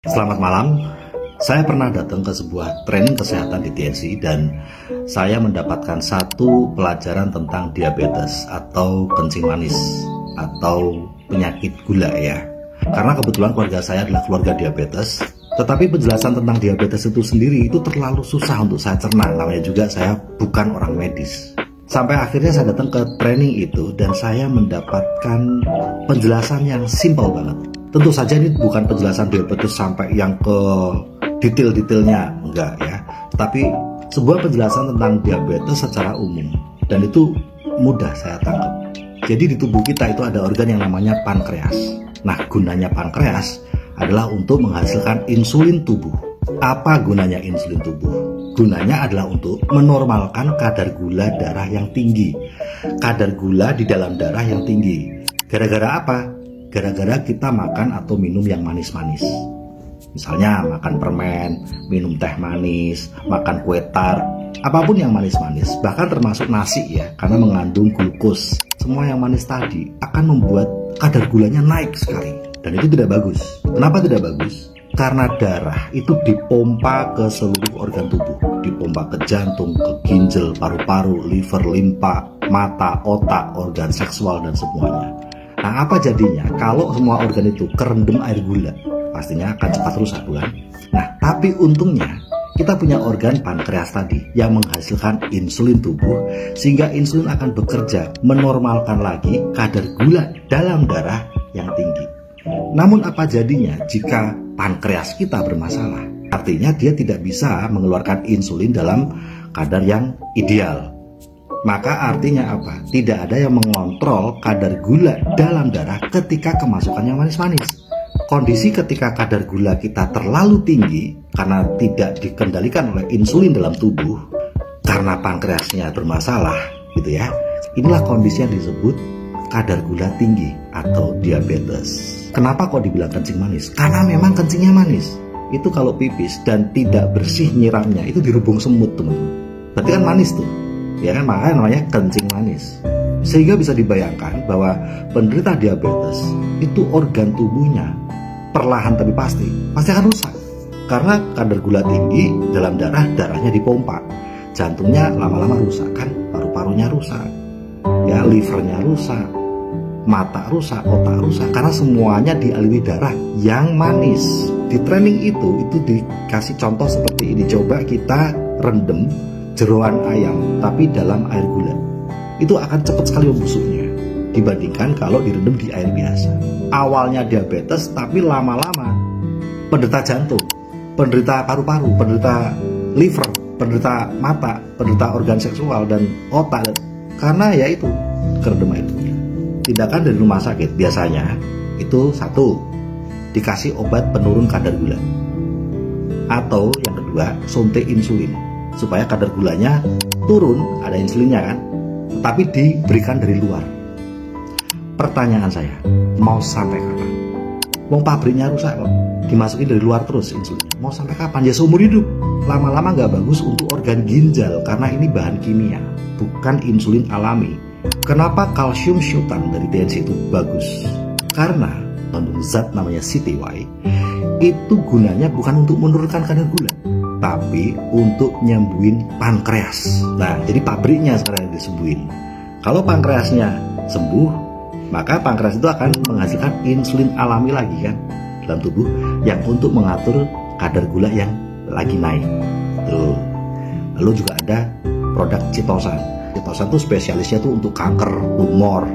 Selamat malam. Saya pernah datang ke sebuah training kesehatan di TNC dan saya mendapatkan satu pelajaran tentang diabetes atau kencing manis atau penyakit gula ya. Karena kebetulan keluarga saya adalah keluarga diabetes, tetapi penjelasan tentang diabetes itu sendiri itu terlalu susah untuk saya cerna. Namanya juga saya bukan orang medis. Sampai akhirnya saya datang ke training itu dan saya mendapatkan penjelasan yang simpel banget. Tentu saja ini bukan penjelasan diabetes sampai yang ke detail-detailnya, enggak ya. Tapi sebuah penjelasan tentang diabetes secara umum dan itu mudah saya tangkap. Jadi di tubuh kita itu ada organ yang namanya pankreas. Nah, gunanya pankreas adalah untuk menghasilkan insulin tubuh. Apa gunanya insulin tubuh? Gunanya adalah untuk menormalkan kadar gula darah yang tinggi. Kadar gula di dalam darah yang tinggi. Gara-gara apa? Gara-gara kita makan atau minum yang manis-manis. Misalnya makan permen, minum teh manis, makan kue tart, apapun yang manis-manis, bahkan termasuk nasi ya, karena mengandung glukos. Semua yang manis tadi akan membuat kadar gulanya naik sekali. Dan itu tidak bagus. Kenapa tidak bagus? Karena darah itu dipompa ke seluruh organ tubuh. Dipompa ke jantung, ke ginjal, paru-paru, liver, limpa, mata, otak, organ seksual, dan semuanya. Nah, apa jadinya kalau semua organ itu kerendam air gula? Pastinya akan cepat rusak, bukan? Nah, tapi untungnya kita punya organ pankreas tadi yang menghasilkan insulin tubuh, sehingga insulin akan bekerja menormalkan lagi kadar gula dalam darah yang tinggi. Namun apa jadinya jika pankreas kita bermasalah? Artinya dia tidak bisa mengeluarkan insulin dalam kadar yang ideal. Maka artinya apa? Tidak ada yang mengontrol kadar gula dalam darah ketika kemasukannya manis-manis. Kondisi ketika kadar gula kita terlalu tinggi karena tidak dikendalikan oleh insulin dalam tubuh, karena pankreasnya bermasalah gitu ya. Inilah kondisi yang disebut kadar gula tinggi atau diabetes. Kenapa kok dibilang kencing manis? Karena memang kencingnya manis. Itu kalau pipis dan tidak bersih nyiramnya itu dirubung semut, teman-teman. Berarti kan manis tuh. Ya kan, makanya namanya kencing manis. Sehingga bisa dibayangkan bahwa penderita diabetes itu organ tubuhnya perlahan tapi pasti akan rusak. Karena kadar gula tinggi dalam darahnya dipompa. Jantungnya lama-lama rusak kan, paru-parunya rusak. Ya, livernya rusak, mata rusak, otak rusak, karena semuanya dialiri darah yang manis. Di training itu dikasih contoh seperti ini. Coba kita rendam jeroan ayam tapi dalam air gula. Itu akan cepat sekali membusuknya dibandingkan kalau direndam di air biasa. Awalnya diabetes tapi lama-lama penderita jantung, penderita paru-paru, penderita liver, penderita mata, penderita organ seksual dan otak. Karena ya itu kerendam air gula. Tindakan dari rumah sakit biasanya itu satu, dikasih obat penurun kadar gula, atau yang kedua suntik insulin supaya kadar gulanya turun, ada insulinnya kan, tapi diberikan dari luar. Pertanyaan saya, mau sampai kapan? Wong pabriknya rusak kok, dimasukin dari luar terus insulinnya. Mau sampai kapan? Ya seumur hidup. Lama-lama nggak bagus untuk organ ginjal karena ini bahan kimia, bukan insulin alami. Kenapa kalsium syutan dari TNC itu bagus? Karena mengandung zat namanya CTY. Itu gunanya bukan untuk menurunkan kadar gula, tapi untuk nyembuhin pankreas. Nah, jadi pabriknya sekarang yang disembuhin. Kalau pankreasnya sembuh, maka pankreas itu akan menghasilkan insulin alami lagi kan dalam tubuh yang untuk mengatur kadar gula yang lagi naik. Tuh. Lalu juga ada produk Chitosan. Chitosan itu spesialisnya tuh untuk kanker, tumor,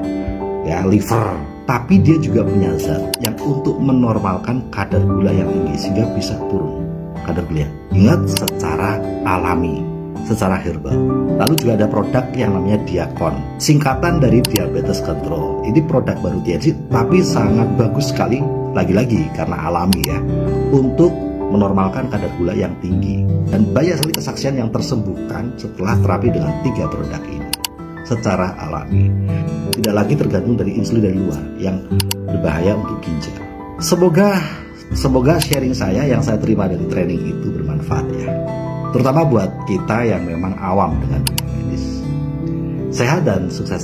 ya, liver. Tapi dia juga punya zat yang untuk menormalkan kadar gula yang tinggi sehingga bisa turun kadar gula. Ingat, secara alami, secara herbal. Lalu juga ada produk yang namanya Diakon, singkatan dari diabetes control. Ini produk baru TNC tapi sangat bagus sekali, lagi-lagi karena alami ya, untuk menormalkan kadar gula yang tinggi. Dan banyak sekali kesaksian yang tersembuhkan setelah terapi dengan 3 produk ini secara alami. Tidak lagi tergantung dari insulin dari luar yang berbahaya untuk ginjal. Semoga sharing saya yang saya terima dari training itu bermanfaat ya. Terutama buat kita yang memang awam dengan dunia medis. Sehat dan sukses.